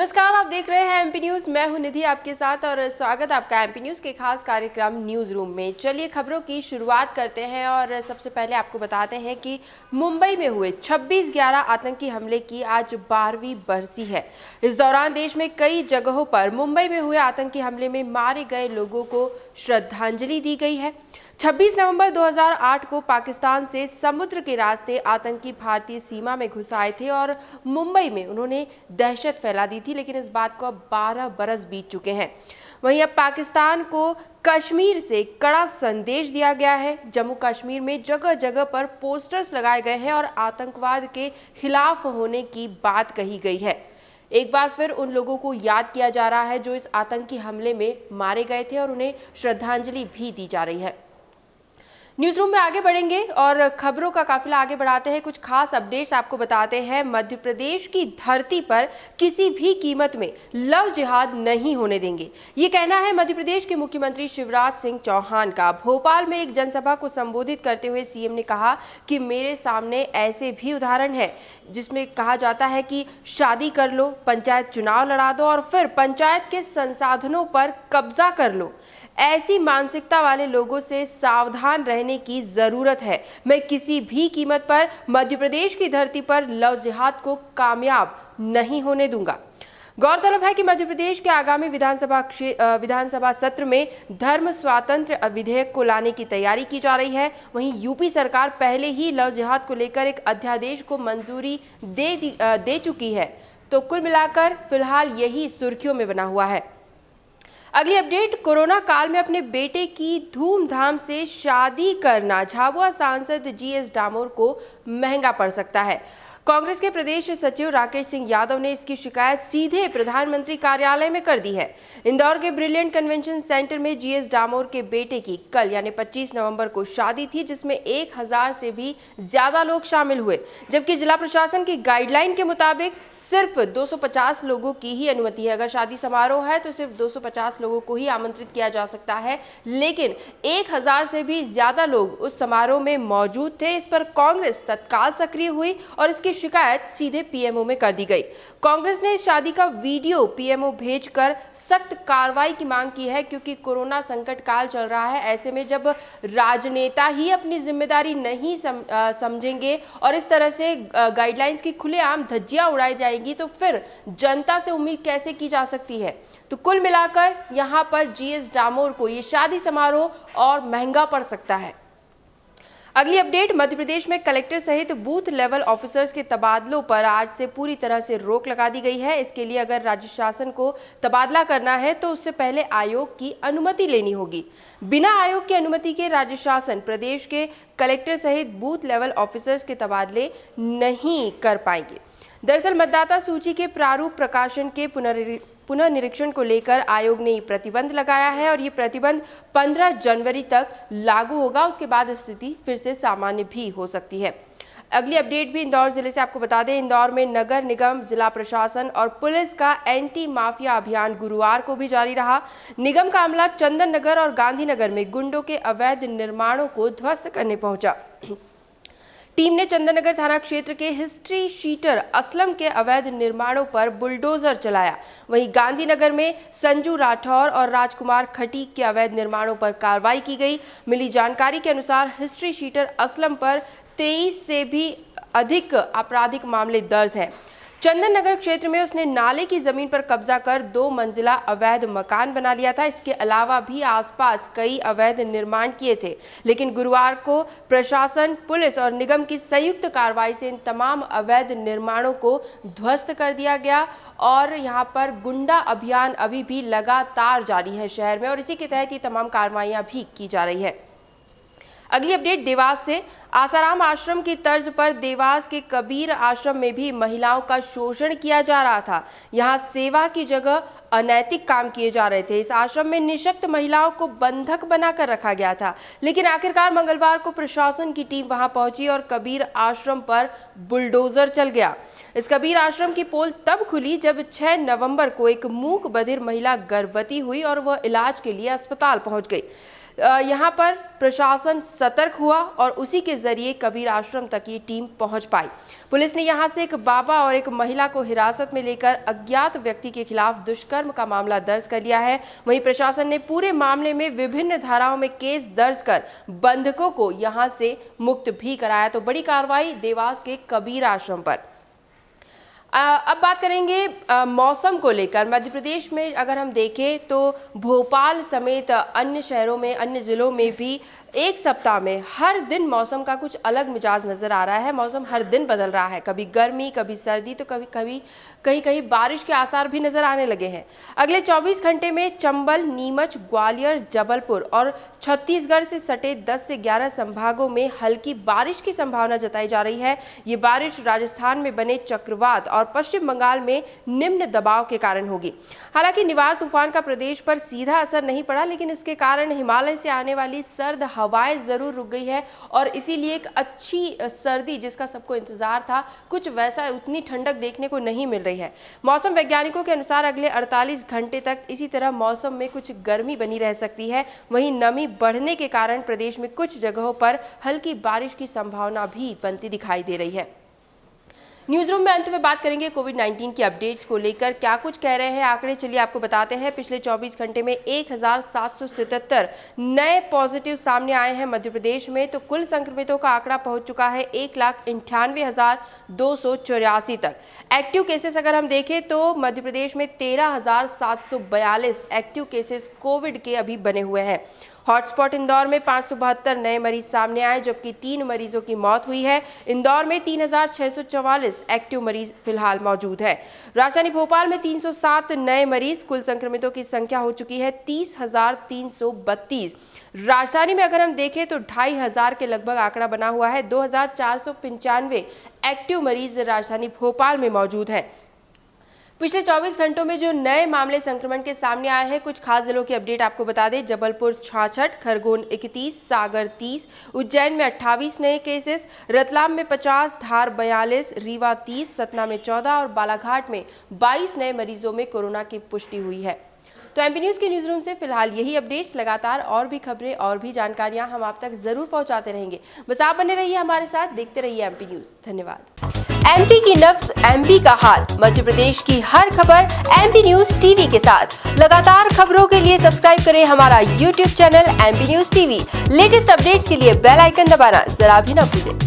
नमस्कार, आप देख रहे हैं एमपी न्यूज। मैं हूं निधि आपके साथ और स्वागत आपका एमपी न्यूज के खास कार्यक्रम न्यूज रूम में। चलिए खबरों की शुरुआत करते हैं और सबसे पहले आपको बताते हैं कि मुंबई में हुए 26/11 आतंकी हमले की आज 12वीं बरसी है। इस दौरान देश में कई जगहों पर मुंबई में हुए आतंकी हमले में मारे गए लोगों को श्रद्धांजलि दी गई है। 26 नवंबर 2008 को पाकिस्तान से समुद्र के रास्ते आतंकी भारतीय सीमा में घुस आए थे और मुंबई में उन्होंने दहशत फैला दी थी, लेकिन इस बात को अब 12 बरस बीत चुके हैं। वहीं अब पाकिस्तान को कश्मीर से कड़ा संदेश दिया गया है। जम्मू कश्मीर में जगह जगह पर पोस्टर्स लगाए गए हैं और आतंकवाद के खिलाफ होने की बात कही गई है। एक बार फिर उन लोगों को याद किया जा रहा है जो इस आतंकी हमले में मारे गए थे और उन्हें श्रद्धांजलि भी दी जा रही है। न्यूज रूम में आगे बढ़ेंगे और खबरों का काफिला आगे बढ़ाते हैं। कुछ खास अपडेट्स आपको बताते हैं। मध्य प्रदेश की धरती पर किसी भी कीमत में लव जिहाद नहीं होने देंगे, ये कहना है मध्य प्रदेश के मुख्यमंत्री शिवराज सिंह चौहान का। भोपाल में एक जनसभा को संबोधित करते हुए सीएम ने कहा कि मेरे सामने ऐसे भी उदाहरण है जिसमें कहा जाता है कि शादी कर लो, पंचायत चुनाव लड़ा दो और फिर पंचायत के संसाधनों पर कब्जा कर लो। ऐसी मानसिकता वाले लोगों से सावधान रहने की जरूरत है। मैं किसी भी कीमत पर मध्य प्रदेश की धरती पर लव जिहाद को कामयाब नहीं होने दूंगा। गौरतलब है कि मध्य प्रदेश के आगामी विधानसभा सत्र में धर्म स्वातंत्र विधेयक को लाने की तैयारी की जा रही है। वहीं यूपी सरकार पहले ही लव जिहाद को लेकर एक अध्यादेश को मंजूरी दे चुकी है। तो कुल मिलाकर फिलहाल यही सुर्खियों में बना हुआ है। अगली अपडेट, कोरोना काल में अपने बेटे की धूमधाम से शादी करना झाबुआ सांसद जीएस डामोर को महंगा पड़ सकता है। कांग्रेस के प्रदेश सचिव राकेश सिंह यादव ने इसकी शिकायत सीधे प्रधानमंत्री कार्यालय में कर दी है। इंदौर के ब्रिलियंट कन्वेंशन सेंटर में जीएस डामोर के बेटे की कल यानी 25 नवंबर को शादी थी, जिसमें 1000 से भी ज्यादा लोग शामिल हुए, जबकि जिला प्रशासन की गाइडलाइन के मुताबिक सिर्फ 250 लोगों की ही अनुमति है। अगर शादी समारोह है तो सिर्फ 250 लोगों को ही आमंत्रित किया जा सकता है, लेकिन 1000 से भी ज्यादा लोग उस समारोह में मौजूद थे। इस पर कांग्रेस तत्काल सक्रिय हुई और इसकी शिकायत सीधे पीएमओ में कर दी गई। कांग्रेस ने इस शादी का वीडियो पीएमओ भेजकर सख्त कार्रवाई की मांग की है, क्योंकि कोरोना संकट काल चल रहा है। ऐसे में जब राजनेता ही अपनी जिम्मेदारी नहीं समझेंगे और इस तरह से गाइडलाइंस की खुलेआम धज्जियां उड़ाई जाएगी तो फिर जनता से उम्मीद कैसे की जा सकती है। तो कुल मिलाकर यहां पर जीएस डामोर को ये शादी समारोह और महंगा पड़ सकता है। अगली अपडेट, मध्य प्रदेश में कलेक्टर सहित बूथ लेवल ऑफिसर्स के तबादलों पर आज से पूरी तरह से रोक लगा दी गई है। इसके लिए अगर राज्य शासन को तबादला करना है तो उससे पहले आयोग की अनुमति लेनी होगी। बिना आयोग की अनुमति के राज्य शासन प्रदेश के कलेक्टर सहित बूथ लेवल ऑफिसर्स के तबादले नहीं कर पाएंगे। दरअसल मतदाता सूची के प्रारूप प्रकाशन के पुनर्निरीक्षण को लेकर आयोग ने प्रतिबंध लगाया है और ये प्रतिबंध 15 जनवरी तक लागू होगा। उसके बाद स्थिति फिर से सामान्य भी हो सकती है। अगली अपडेट भी इंदौर जिले से आपको बता दें। इंदौर में नगर निगम, जिला प्रशासन और पुलिस का एंटी माफिया अभियान गुरुवार को भी जारी रहा। निगम का अमला चंदन नगर और गांधीनगर में गुंडों के अवैध निर्माणों को ध्वस्त करने पहुंचा। टीम ने चंदननगर थाना क्षेत्र के हिस्ट्री शीटर असलम के अवैध निर्माणों पर बुलडोजर चलाया। वहीं गांधीनगर में संजू राठौर और राजकुमार खटीक के अवैध निर्माणों पर कार्रवाई की गई। मिली जानकारी के अनुसार हिस्ट्री शीटर असलम पर 23 से भी अधिक आपराधिक मामले दर्ज हैं। चंदन नगर क्षेत्र में उसने नाले की जमीन पर कब्जा कर 2 मंजिला अवैध मकान बना लिया था। इसके अलावा भी आसपास कई अवैध निर्माण किए थे, लेकिन गुरुवार को प्रशासन, पुलिस और निगम की संयुक्त कार्रवाई से इन तमाम अवैध निर्माणों को ध्वस्त कर दिया गया और यहां पर गुंडा अभियान अभी भी लगातार जारी है शहर में और इसी के तहत ये तमाम कार्रवाइयां भी की जा रही है। अगली अपडेट देवास से। आसाराम आश्रम की तर्ज पर देवास के कबीर आश्रम में भी महिलाओं का शोषण किया जा रहा था। यहाँ सेवा की जगह अनैतिक काम किए जा रहे थे। इस आश्रम में निशक्त महिलाओं को बंधक बनाकर रखा गया था, लेकिन आखिरकार मंगलवार को प्रशासन की टीम वहां पहुंची और कबीर आश्रम पर बुलडोजर चल गया। इस कबीर आश्रम की पोल तब खुली जब 6 नवंबर को एक मूक बधिर महिला गर्भवती हुई और वह इलाज के लिए अस्पताल पहुंच गई। यहाँ पर प्रशासन सतर्क हुआ और उसी के जरिए कबीर आश्रम तक ये टीम पहुंच पाई। पुलिस ने यहां से एक बाबा और एक महिला को हिरासत में लेकर अज्ञात व्यक्ति के खिलाफ दुष्कर्म का मामला दर्ज कर लिया है। वहीं प्रशासन ने पूरे मामले में विभिन्न धाराओं में केस दर्ज कर बंधकों को यहां से मुक्त भी कराया। तो बड़ी कार्रवाई देवास के कबीर आश्रम पर। अब बात करेंगे मौसम को लेकर। मध्य प्रदेश में अगर हम देखें तो भोपाल समेत अन्य शहरों में, अन्य जिलों में भी एक सप्ताह में हर दिन मौसम का कुछ अलग मिजाज नजर आ रहा है। मौसम हर दिन बदल रहा है, कभी गर्मी, कभी सर्दी, तो कभी कहीं बारिश के आसार भी नजर आने लगे हैं। अगले 24 घंटे में चंबल, नीमच, ग्वालियर, जबलपुर और छत्तीसगढ़ से सटे 10 से 11 संभागों में हल्की बारिश की संभावना जताई जा रही है। ये बारिश राजस्थान में बने चक्रवात और पश्चिम बंगाल में निम्न दबाव के कारण होगी। हालांकि निवार तूफान का प्रदेश पर सीधा असर नहीं पड़ा, लेकिन इसके कारण हिमालय से आने वाली सर्द हवाएं जरूर रुक गई है और इसीलिए एक अच्छी सर्दी जिसका सबको इंतजार था, कुछ वैसा उतनी ठंडक देखने को नहीं मिल रही है। मौसम वैज्ञानिकों के अनुसार अगले 48 घंटे तक इसी तरह मौसम में कुछ गर्मी बनी रह सकती है। वहीं नमी बढ़ने के कारण प्रदेश में कुछ जगहों पर हल्की बारिश की संभावना भी बनती दिखाई दे रही है। न्यूज रूम में अंत में बात करेंगे कोविड-19 की अपडेट्स को लेकर, क्या कुछ कह रहे हैं आंकड़े, चलिए आपको बताते हैं। पिछले 24 घंटे में 1777 नए पॉजिटिव सामने आए हैं मध्य प्रदेश में, तो कुल संक्रमितों का आंकड़ा पहुंच चुका है 1,98,284 तक। एक्टिव केसेस अगर हम देखें तो मध्य प्रदेश में 13,742 एक्टिव केसेस कोविड के अभी बने हुए हैं। हॉटस्पॉट इंदौर में 572 नए मरीज सामने आए, जबकि 3 मरीजों की मौत हुई है। इंदौर में 3,644 एक्टिव मरीज फिलहाल मौजूद है। राजधानी भोपाल में 307 नए मरीज, कुल संक्रमितों की संख्या हो चुकी है 30,332। राजधानी में अगर हम देखें तो 2,500 के लगभग आंकड़ा बना हुआ है। 2,495 एक्टिव मरीज राजधानी भोपाल में मौजूद है। पिछले 24 घंटों में जो नए मामले संक्रमण के सामने आए हैं, कुछ खास जिलों की अपडेट आपको बता दें। जबलपुर 66, खरगोन 31, सागर 30, उज्जैन में 28 नए केसेस, रतलाम में 50, धार 42, रीवा 30, सतना में 14 और बालाघाट में 22 नए मरीजों में कोरोना की पुष्टि हुई है। तो एमपी न्यूज़ के न्यूज़ रूम से फिलहाल यही अपडेट्स। लगातार और भी खबरें और भी जानकारियां हम आप तक जरूर पहुंचाते रहेंगे। बस आप बने रहिए हमारे साथ, देखते रहिए एमपी न्यूज़। धन्यवाद। एमपी की नब्ज, एमपी का हाल, मध्य प्रदेश की हर खबर एमपी न्यूज़ टीवी के साथ। लगातार खबरों के लिए सब्सक्राइब करें हमारा YouTube channel MP news TV. Latest updates के लिए बेल आइकन दबाना जरा भी न भूलें।